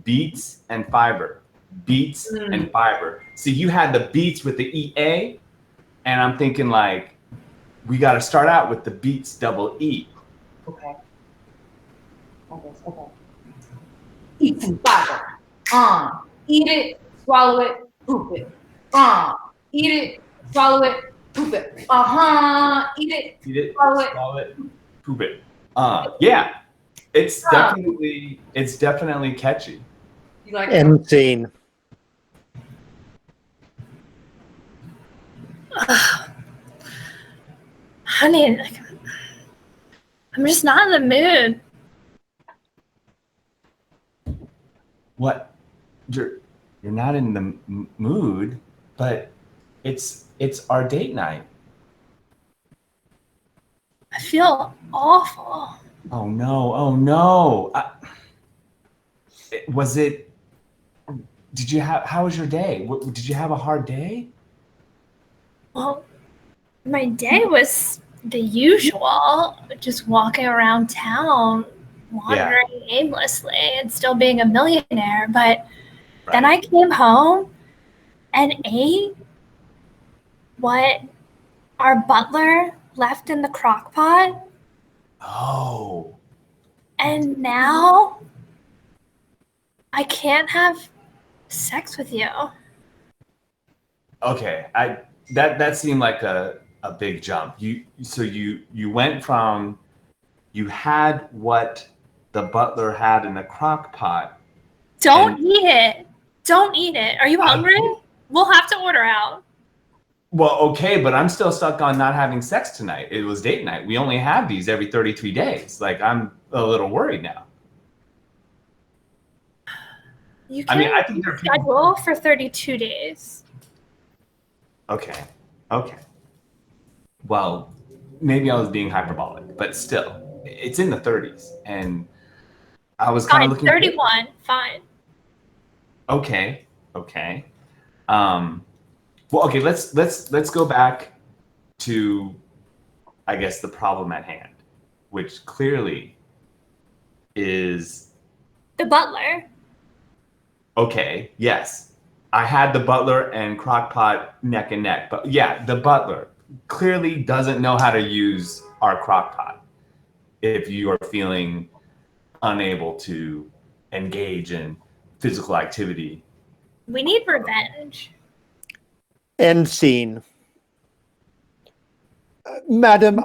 beats and fiber. Beats and fiber. See, you had the beats with the EA, and I'm thinking like we got to start out with the beats double E. Okay. Eat some fiber. Eat it, swallow it, poop it. Eat it, swallow it, poop it. Eat it, swallow it, poop it. Yeah. It's definitely catchy. You like End scene. Honey, I'm just not in the mood. What? You're not in the mood, but it's our date night. I feel awful. Oh no. How was your day? Did you have a hard day? Well, my day was the usual, just walking around town, wandering aimlessly and still being a millionaire. But then I came home and ate what our butler left in the crock pot. Oh. And now I can't have sex with you. Okay, that seemed like a big jump. You went from you had what the butler had in the crock pot. Don't eat it. Don't eat it. Are you hungry? We'll have to order out. Well, okay, but I'm still stuck on not having sex tonight. It was date night. We only have these every 33 days. Like, I'm a little worried now. You I can mean, I think there are people. schedule for 32 days. Okay. Well, maybe I was being hyperbolic, but still, it's in the 30s, and I was kind of Fine, looking. 31. Fine. Okay. Well, okay. Let's go back to, I guess, the problem at hand, which clearly is The butler. okay. Yes, I had the butler and Crockpot neck and neck, but yeah, the butler clearly doesn't know how to use our Crockpot. If you are feeling unable to engage in physical activity. We need revenge. End scene. Madam,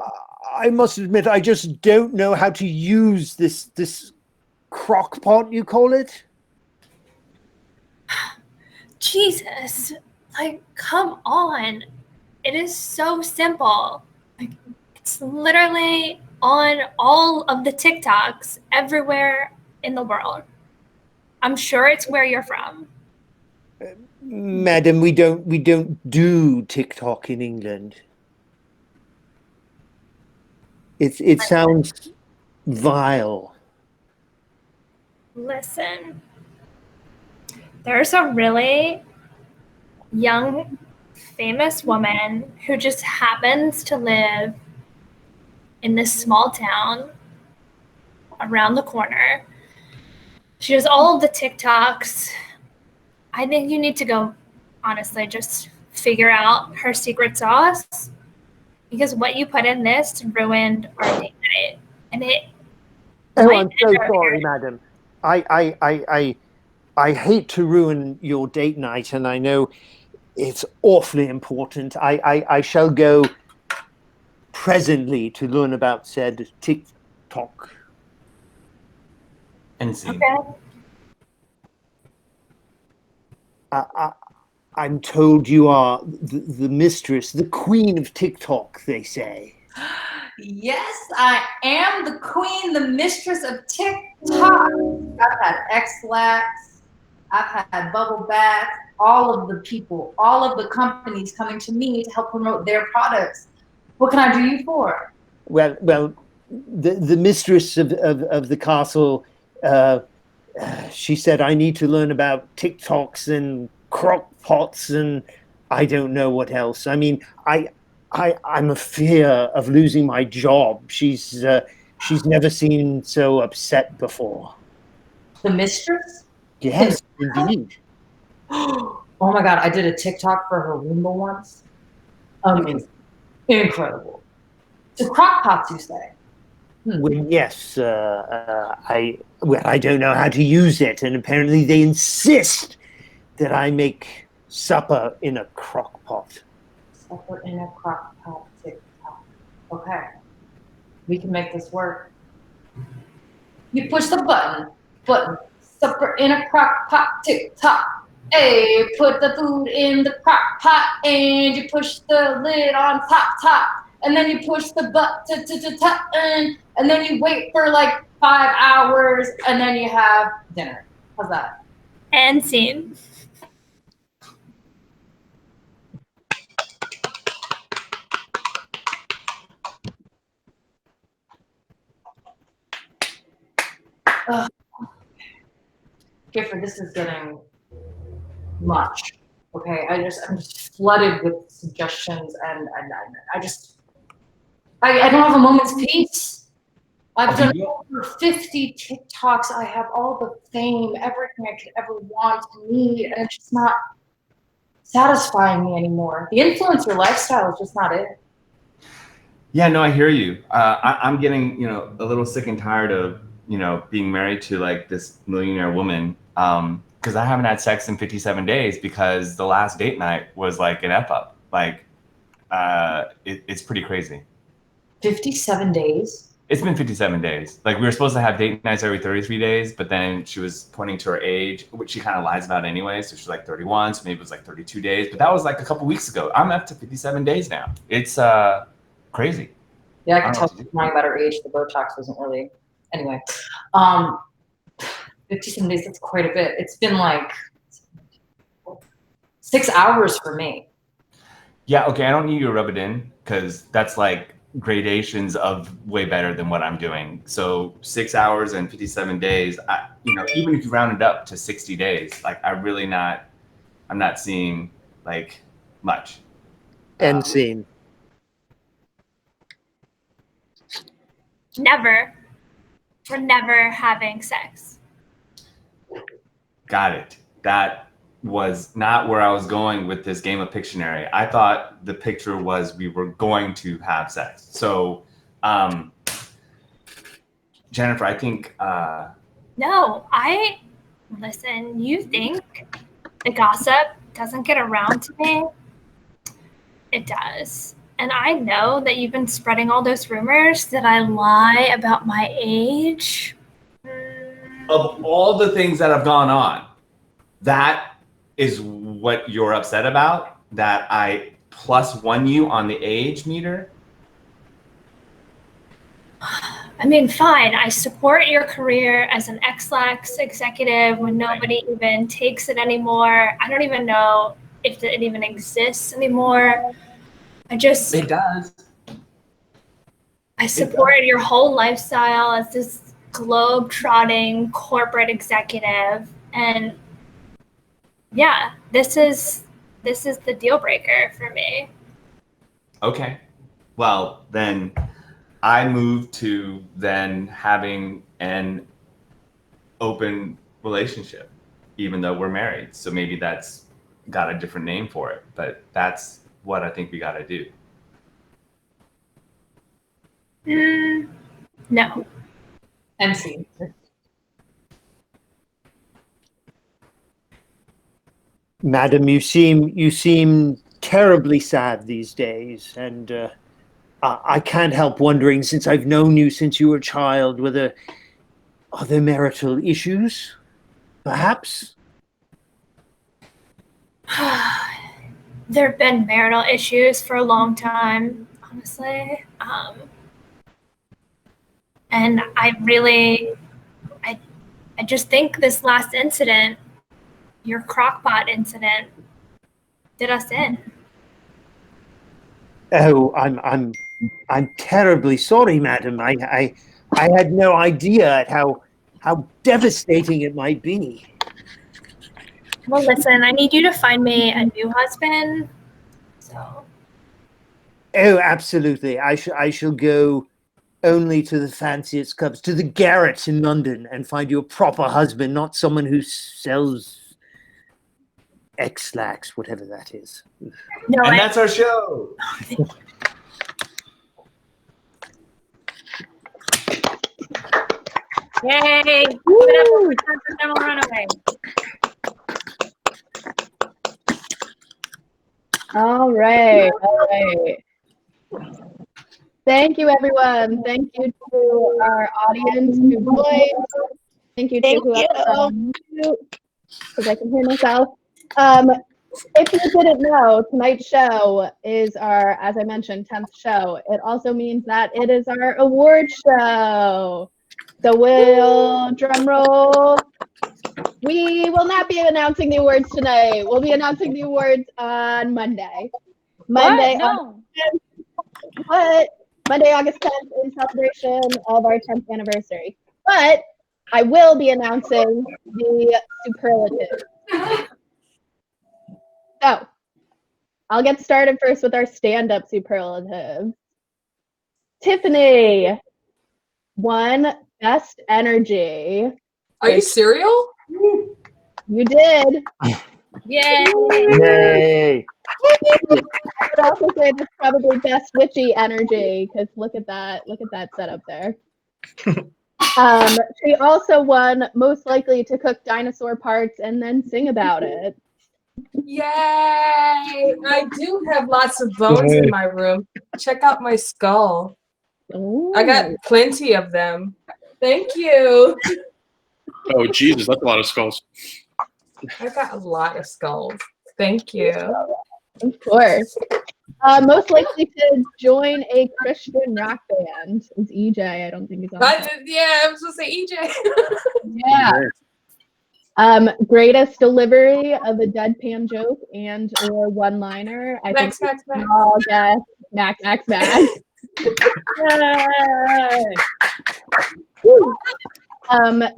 I must admit, I just don't know how to use this crock-pot, you call it? Jesus. Like, come on. It is so simple. Like, it's literally on all of the TikToks everywhere in the world. I'm sure it's where you're from. Madam, we don't do TikTok in England. It sounds vile. Listen, there's a really young, famous woman who just happens to live in this small town around the corner. She does all of the TikToks. I think you need to go, honestly, just figure out her secret sauce, because what you put in this ruined our date night. And it. Oh, I'm so sorry, madam. I hate to ruin your date night, and I know it's awfully important. I shall go presently to learn about said TikTok. And see. Okay. I'm told you are the mistress, the queen of TikTok, they say. Yes, I am the queen, the mistress of TikTok. I've had X-Lax, I've had Bubble Bath, all of the people, all of the companies coming to me to help promote their products. What can I do you for? Well, the mistress of the castle, she said I need to learn about TikToks and crock pots and I don't know what else. I mean, I'm a fear of losing my job. She's never seemed so upset before. The mistress? Yes, indeed. Oh my God, I did a TikTok for her Roomba once. Amazing. Incredible. So crock pots, you say? Well, yes, I don't know how to use it, and apparently they insist that I make supper in a crock pot. Supper in a crock pot, TikTok. Okay, we can make this work. You push the button, supper in a crock pot, TikTok. Hey, put the food in the crock pot, and you push the lid on top. And then you push the button, and then you wait for like 5 hours, and then you have dinner. How's that? And scene. Gifford, this is getting much. Okay, I'm just flooded with suggestions, and I don't have a moment's peace. I've done over 50 TikToks. I have all the fame, everything I could ever want and need, and it's just not satisfying me anymore. The influencer lifestyle is just not it. Yeah, no, I hear you. I'm getting, a little sick and tired of, being married to like this millionaire woman. Because I haven't had sex in 57 days because the last date night was like an F-up. Like, it's pretty crazy. 57 days? It's been 57 days. Like, we were supposed to have date nights every 33 days, but then she was pointing to her age, which she kind of lies about anyway. So she's like 31, so maybe it was like 32 days. But that was like a couple weeks ago. I'm up to 57 days now. It's crazy. Yeah, I can tell she's lying about her age. The Botox wasn't really. Anyway, 57 days, that's quite a bit. It's been like 6 hours for me. Yeah, okay, I don't need you to rub it in because that's like gradations of way better than what I'm doing. So 6 hours and 57 days, even if you round it up to 60 days, like I'm not seeing like much. End scene. Never. We're never having sex. Got it. That was not where I was going with this game of Pictionary. I thought the picture was we were going to have sex. So, Jennifer, I think... No, listen, you think the gossip doesn't get around to me? It does. And I know that you've been spreading all those rumors that I lie about my age. Of all the things that have gone on, that is what you're upset about? That I +1 you on the age meter? I mean, fine. I support your career as an Xlax executive when nobody even takes it anymore. I don't even know if it even exists anymore. It does. I support your whole lifestyle as this globe-trotting corporate executive, and yeah, this is the deal breaker for me. Okay. Well, then I moved to then having an open relationship, even though we're married. So maybe that's got a different name for it, but that's what I think we got to do. No. MC. Madam, you seem terribly sad these days, and I can't help wondering, since I've known you since you were a child, whether are there marital issues, perhaps? There have been marital issues for a long time, honestly. And I just think this last incident, your crockpot incident, did us in. Oh, I'm terribly sorry, madam. I had no idea at how devastating it might be. Well, listen, I need you to find me a new husband. So. Oh, absolutely. I shall go only to the fanciest clubs, to the Garrett in London, and find you a proper husband, not someone who sells Xlax, whatever that is. No, and that's our show. Yay! Give it up for Return for Devil Runaway. All right. Thank you, everyone. Thank you to our audience who joined. Thank you to whoever, because I can hear myself. If you didn't know, tonight's show is our, as I mentioned, 10th show. It also means that it is our award show. So we'll drum roll. We will not be announcing the awards tonight. We'll be announcing the awards on Monday. Monday, August 10th, in celebration of our 10th anniversary. But I will be announcing the superlative. So I'll get started first with our stand-up superlative. Tiffany won Best Energy. Are you cereal? You did. Yay! Yay! I would also say that's probably Best Witchy Energy, because look at that setup there. She also won Most Likely to Cook Dinosaur Parts and Then Sing About It. Yay! I do have lots of bones in my room. Check out my skull. I got plenty of them. Thank you. Oh, Jesus, that's a lot of skulls. I got a lot of skulls. Thank you. Of course. Most likely to join a Christian rock band is EJ. I don't think he's on. I was supposed to say EJ. Yeah. Greatest delivery of a deadpan joke and or one-liner. I Max, think Max, we Max. can all guess Max. Woo.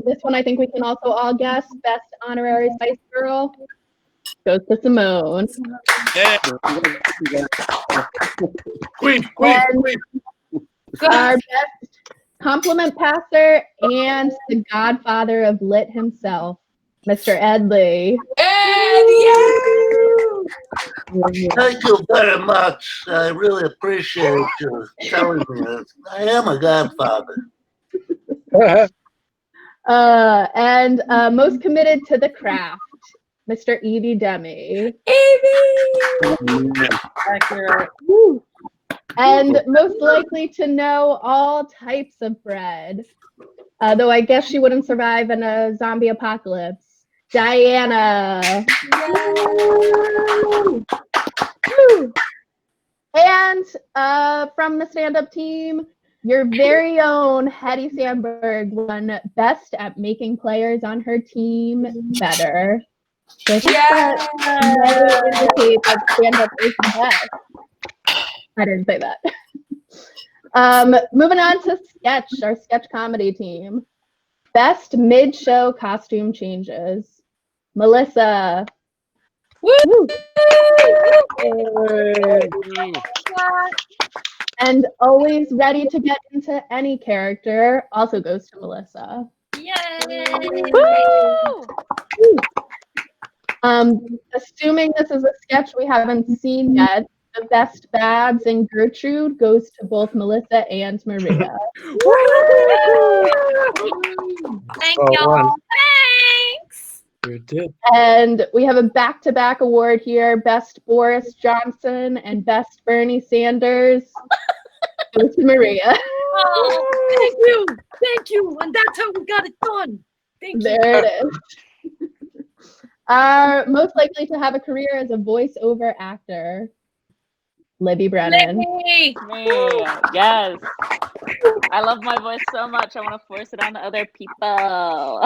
This one I think we can also all guess. Best honorary Spice Girl goes to Simone. Queen. Our best compliment passer and the godfather of lit himself, Mr. Ed Lee. Thank you very much. I really appreciate you telling me this. I am a godfather. And most committed to the craft, Mr. Evie Demi. Accurate. Woo. And most likely to know all types of bread, though I guess she wouldn't survive in a zombie apocalypse, Diana. Woo. And from the stand-up team, your very own Hetty Sandberg won best at making players on her team better. So I think that may indicate that stand-up is the best. I didn't say that. Moving on to sketch, our sketch comedy team. Best mid-show costume changes. Melissa. Woo! And always ready to get into any character also goes to Melissa. Yay! Woo! Assuming this is a sketch we haven't seen yet, the best bads in Gertrude goes to both Melissa and Maria. Thank Oh, y'all. one. Thanks. You did. And we have a back-to-back award here. Best Boris Johnson and Best Bernie Sanders goes to Maria. Oh, thank you. And that's how we got it done. Thank you. There it is. Most likely to have a career as a voiceover actor, Libby Brennan. Me, yes. I love my voice so much. I want to force it on other people.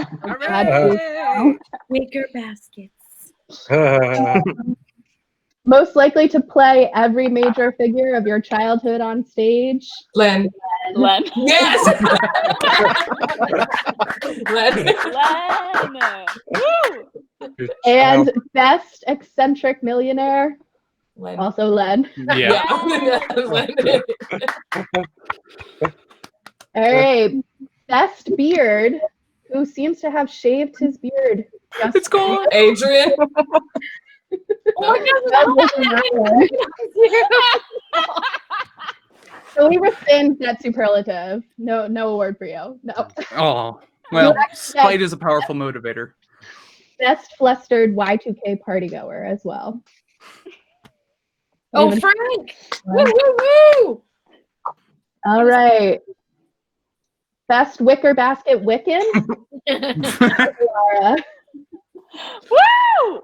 Wicker baskets. Most likely to play every major figure of your childhood on stage, Len. Yes. Len. Woo! And best eccentric millionaire, also Len. Yeah. All right. Best beard, who seems to have shaved his beard. It's gone. Adrian. So we rescind that superlative. No award for you. No. Oh, well, spite is a powerful motivator. Best flustered Y2K partygoer as well. Oh, Frank! Woo, woo, woo! All right. Best wicker basket Wiccan. Laura. Woo!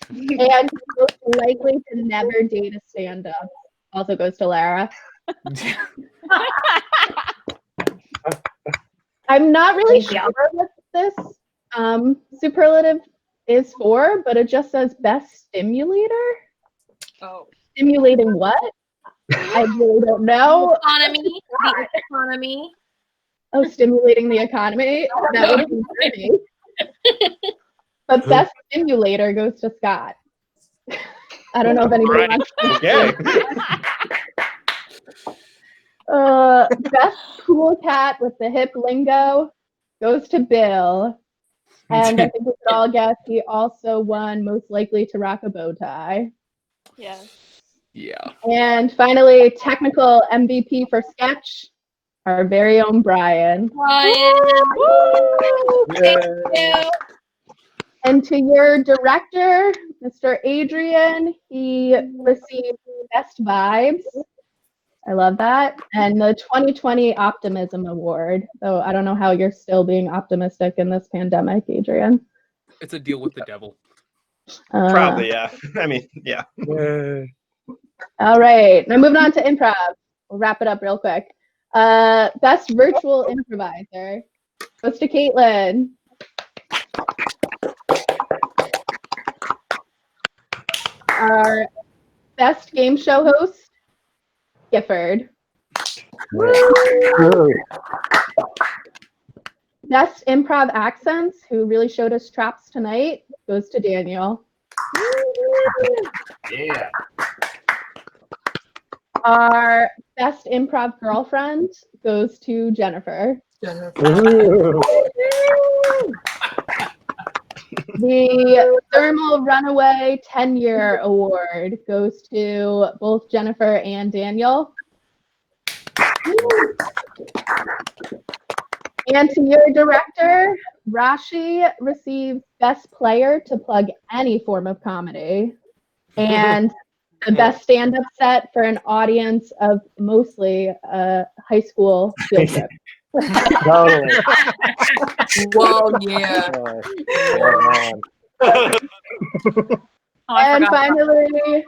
And most likely to never date a stand-up also goes to Lara. I'm not really sure what this superlative is for, but it just says best stimulator. Oh. Stimulating what? I really don't know. Economy. The economy. Oh, stimulating the economy? That would be pretty. But best stimulator goes to Scott. I don't know if anybody wants to. Best cool cat with the hip lingo goes to Bill. And I think we could all guess he also won most likely to rock a bow tie. Yes. Yeah. And finally, technical MVP for sketch, our very own Brian. Brian. Woo! Thank you. And to your director, Mr. Adrian, he received best vibes. I love that. And the 2020 Optimism Award. So I don't know how you're still being optimistic in this pandemic, Adrian. It's a deal with the devil. Probably, yeah. I mean, yeah. All right. Now moving on to improv. We'll wrap it up real quick. Best virtual improviser goes to Caitlin. Our best game show host, Gifford. Best improv accents, who really showed us traps tonight, goes to Daniel. Yeah. Our best improv girlfriend goes to Jennifer. The Thermal Runaway 10-year award goes to both Jennifer and Daniel. And to your director, Rashi received Best Player to plug any form of comedy. And the best stand-up set for an audience of mostly high school field trip. Totally. Whoa, yeah. And finally,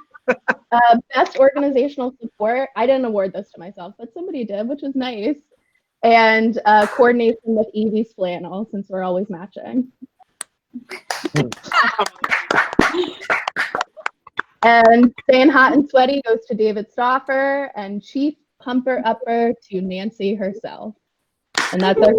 best organizational support. I didn't award this to myself, but somebody did, which was nice. And coordination with Evie's flannel, since we're always matching. And staying hot and sweaty goes to David Stoffer, and chief pumper upper to Nancy herself. And that's our